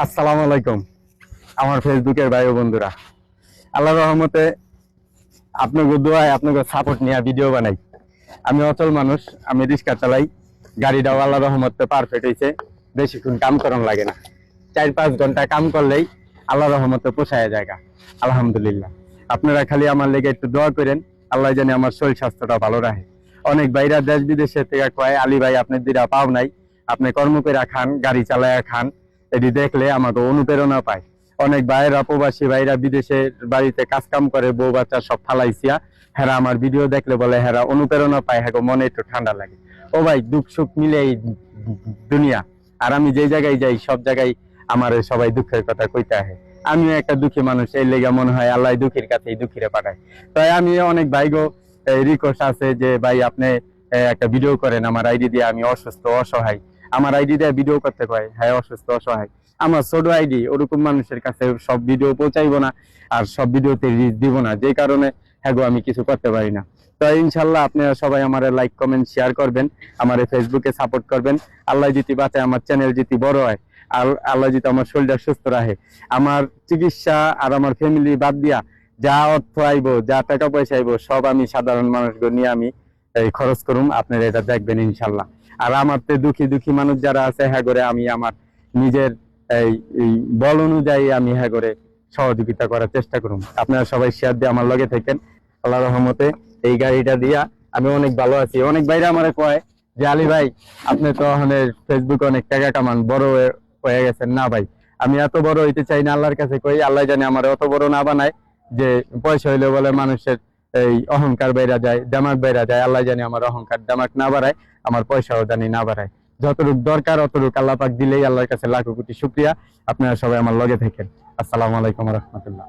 আসসালামু আলাইকুম আমার ফেসবুকের ভাই ও বন্ধুরা। আল্লাহর রহমতে আপনাকে দোয়ায় আপনাকে সাপোর্ট নিয়ে ভিডিও বানাই। আমি অচল মানুষ, আমি রিক্সা চালাই। গাড়িটাও আল্লাহর রহমতে পারফেক্ট হয়েছে, বেশিক্ষণ কাম করানো লাগে না। 4-5 ঘন্টা কাম করলেই আল্লাহর রহমতে পোষায় জায়গা। আলহামদুলিল্লাহ। আপনারা খালি আমার লেগে একটু দোয়া করেন, আল্লাহ জানে আমার শরীর স্বাস্থ্যটা ভালো রাখে। অনেক ভাইরা দেশ বিদেশে থেকে কয়, আলী ভাই আপনার দিরা পাও নাই, আপনি কর্ম করে খান, গাড়ি চালায়া খান। এটি দেখলে আমাকে অনুপ্রেরণা পায়। অনেক ভাইয়েরা প্রবাসী ভাইরা বিদেশে বাড়িতে কাজ কাম করে, বউ বাচ্চা সব ফালাইছিয়া, হেরা আমার ভিডিও দেখলে বলে হেরা অনুপ্রেরণা পায়, হ্যাঁ মনে একটু ঠান্ডা লাগে। ও ভাই, দুঃখ সুখ মিলে এই দুনিয়া। আর আমি যে জায়গায় যাই সব জায়গায় আমার সবাই দুঃখের কথা কইতে আহে। আমিও একটা দুঃখী মানুষ, এই লেগে মনে হয় আল্লাহ দুঃখীর কাছে দুঃখীরে পাঠায়। তাই আমি অনেক ভাইগো রিকোয়েস্ট আছে যে ভাই আপনি একটা ভিডিও করেন আমার আইডি দিয়ে, আমি অসুস্থ অসহায়। আমার আইডি দিয়ে ভিডিও করতে কয়, হ্যাঁ অসুস্থ অসহায়। আমার ছোট আইডি, ওরকম মানুষের কাছে সব ভিডিও পৌঁছাইবো না, আর সব ভিডিওতে রিচ দিব না, যে কারণে হ্যাঁ আমি কিছু করতে পারি না। তো ইনশাল্লাহ আপনারা সবাই আমার লাইক কমেন্ট শেয়ার করবেন, আমার ফেসবুকে সাপোর্ট করবেন। আল্লাহ যদি বাঁচায়, আমার চ্যানেল যদি বড় হয়, আল্লাহ যদি আমার শরীরটা সুস্থ রাখে, আমার চিকিৎসা আর আমার ফ্যামিলি বাদ দিয়া যা অর্থ আইবো, যা টাকা পয়সা আইবো, সব আমি সাধারণ মানুষগুলো নিয়ে আমি এই খরচ করুম। আপনারা এটা দেখবেন ইনশাল্লাহ। আর আমার তো দুঃখী দুঃখী মানুষ যারা আছে, হ্যাঁ করে আমি আমার নিজের এই বল অনুযায়ী আমি হ্যাঁ করে সহযোগিতা করার চেষ্টা করুন। আপনারা সবাই শেয়ার দিয়ে আমার লগে থাকেন। আল্লাহ রহমতে এই গাড়িটা দিয়া আমি অনেক ভালো আছি। অনেক বাইরে আমার কয় যে আলী ভাই আপনি তো ফেসবুকে অনেক টাকা কামান, বড় হয়ে গেছেন। না ভাই, আমি এত বড় হইতে চাই না। আল্লাহর কাছে কই, আল্লাহ জানে আমার অত বড় না বানায় যে পয়সা হইলে বলে মানুষের এই অহংকার বাইরা যায়, দামাক বাইরা যায়। আল্লাহ জানে আমার অহংকার দামাক না বাড়ায়, আমার পয়সাও জানি না বাড়ায়। যতটুক দরকার অতটুক আল্লাহ পাক দিলেই আল্লাহর কাছে লাখো কোটি শুকরিয়া। আপনারা সবাই আমার লগে থাকেন। আসসালামু আলাইকুম রহমতুল্লাহ।